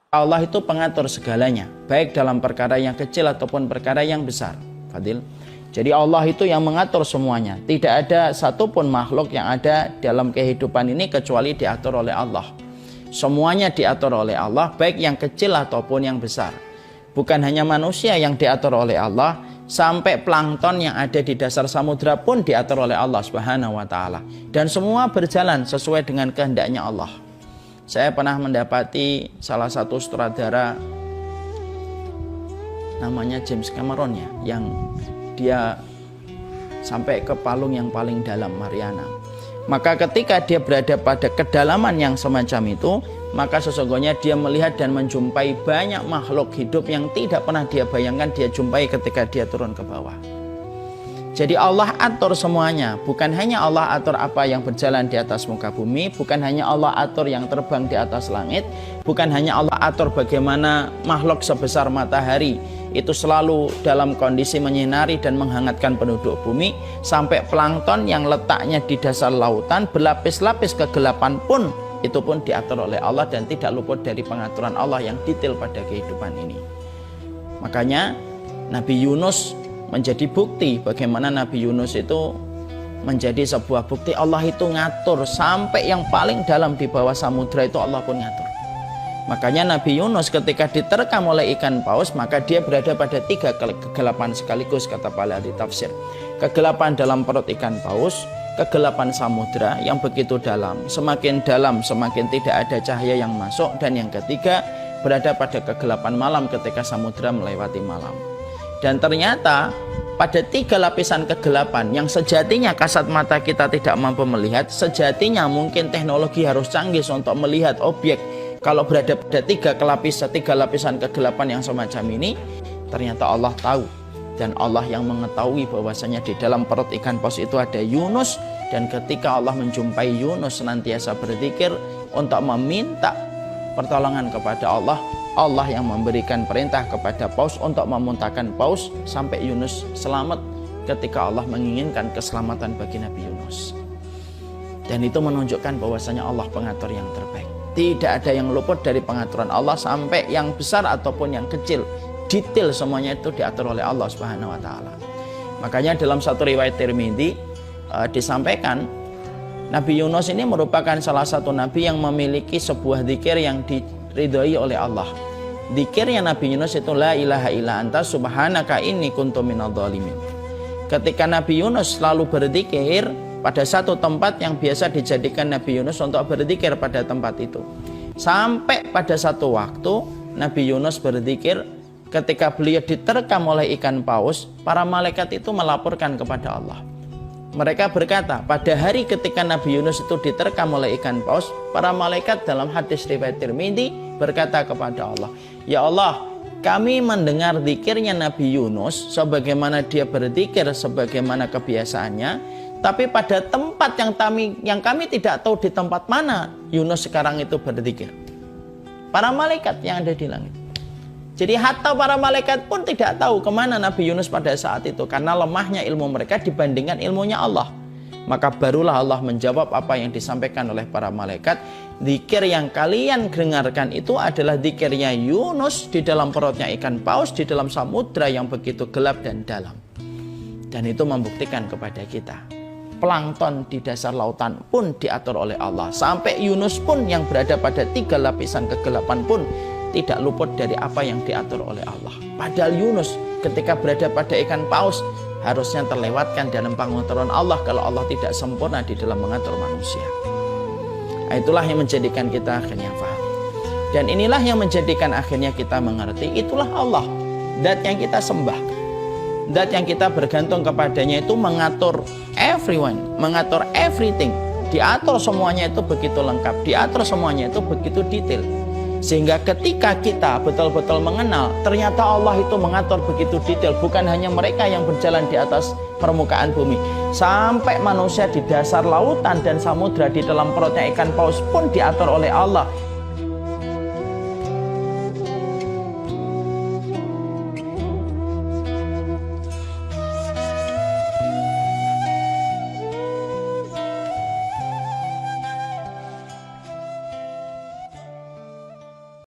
Allah itu pengatur segalanya, baik dalam perkara yang kecil ataupun perkara yang besar. Fadil. Jadi Allah itu yang mengatur semuanya. Tidak ada satupun makhluk yang ada dalam kehidupan ini kecuali diatur oleh Allah. Semuanya diatur oleh Allah, baik yang kecil ataupun yang besar. Bukan hanya manusia yang diatur oleh Allah, sampai plankton yang ada di dasar samudra pun diatur oleh Allah Subhanahu wa taala. Dan semua berjalan sesuai dengan kehendaknya Allah. Saya pernah mendapati salah satu sutradara namanya James Cameron ya, yang dia sampai ke palung yang paling dalam, Mariana. Maka ketika dia berada pada kedalaman yang semacam itu, maka sesungguhnya dia melihat dan menjumpai banyak makhluk hidup yang tidak pernah dia bayangkan dia jumpai ketika dia turun ke bawah. Jadi Allah atur semuanya, bukan hanya Allah atur apa yang berjalan di atas muka bumi, bukan hanya Allah atur yang terbang di atas langit, bukan hanya Allah atur bagaimana makhluk sebesar matahari itu selalu dalam kondisi menyinari dan menghangatkan penduduk bumi, sampai plankton yang letaknya di dasar lautan berlapis-lapis kegelapan pun itu pun diatur oleh Allah dan tidak luput dari pengaturan Allah yang detail pada kehidupan ini. Makanya Nabi Yunus menjadi bukti bagaimana Nabi Yunus itu menjadi sebuah bukti Allah itu ngatur sampai yang paling dalam di bawah samudra itu Allah pun ngatur. Makanya Nabi Yunus ketika diterkam oleh ikan paus, maka dia berada pada 3 kegelapan sekaligus, kata para ahli tafsir. Kegelapan dalam perut ikan paus, kegelapan samudra yang begitu dalam semakin tidak ada cahaya yang masuk, dan yang ketiga berada pada kegelapan malam ketika samudra melewati malam. Dan ternyata pada 3 lapisan kegelapan yang sejatinya kasat mata kita tidak mampu melihat, sejatinya mungkin teknologi harus canggih untuk melihat objek kalau berada pada 3 lapisan kegelapan yang semacam ini. Ternyata Allah tahu, dan Allah yang mengetahui bahwasanya di dalam perut ikan paus itu ada Yunus. Dan ketika Allah menjumpai Yunus senantiasa berzikir untuk meminta pertolongan kepada Allah, Allah yang memberikan perintah kepada paus untuk memuntahkan paus sampai Yunus selamat ketika Allah menginginkan keselamatan bagi Nabi Yunus. Dan itu menunjukkan bahwasanya Allah pengatur yang terbaik. Tidak ada yang luput dari pengaturan Allah, sampai yang besar ataupun yang kecil. Detail semuanya itu diatur oleh Allah Subhanahu wa taala. Makanya dalam satu riwayat Tirmidzi disampaikan Nabi Yunus ini merupakan salah satu nabi yang memiliki sebuah zikir yang diridhoi oleh Allah. Zikirnya Nabi Yunus itu la ilaha illa anta subhanaka inni kuntu minadh dhalimin. Ketika Nabi Yunus selalu berzikir pada satu tempat yang biasa dijadikan Nabi Yunus untuk berzikir pada tempat itu. Sampai pada satu waktu Nabi Yunus berzikir, ketika beliau diterkam oleh ikan paus, para malaikat itu melaporkan kepada Allah. Mereka berkata, pada hari ketika Nabi Yunus itu diterkam oleh ikan paus, para malaikat dalam hadis riwayat Tirmidzi berkata kepada Allah, ya Allah, kami mendengar zikirnya Nabi Yunus sebagaimana dia berzikir sebagaimana kebiasaannya, tapi pada tempat yang kami tidak tahu di tempat mana Yunus sekarang itu berzikir. Para malaikat yang ada di langit. Jadi hatta para malaikat pun tidak tahu kemana Nabi Yunus pada saat itu, karena lemahnya ilmu mereka dibandingkan ilmunya Allah. Maka barulah Allah menjawab apa yang disampaikan oleh para malaikat. Zikir yang kalian dengarkan itu adalah zikirnya Yunus di dalam perutnya ikan paus, di dalam samudra yang begitu gelap dan dalam. Dan itu membuktikan kepada kita, plankton di dasar lautan pun diatur oleh Allah. Sampai Yunus pun yang berada pada 3 lapisan kegelapan pun tidak luput dari apa yang diatur oleh Allah. Padahal Yunus ketika berada pada ikan paus harusnya terlewatkan dalam pengaturan Allah kalau Allah tidak sempurna di dalam mengatur manusia. Itulah yang menjadikan kita akhirnya paham. Dan inilah yang menjadikan akhirnya kita mengerti, itulah Allah, zat yang kita sembah, zat yang kita bergantung kepadanya, itu mengatur everyone, mengatur everything. Diatur semuanya itu begitu lengkap, diatur semuanya itu begitu detail. Sehingga ketika kita betul-betul mengenal ternyata Allah itu mengatur begitu detail, bukan hanya mereka yang berjalan di atas permukaan bumi, sampai manusia di dasar lautan dan samudra di dalam perutnya ikan paus pun diatur oleh Allah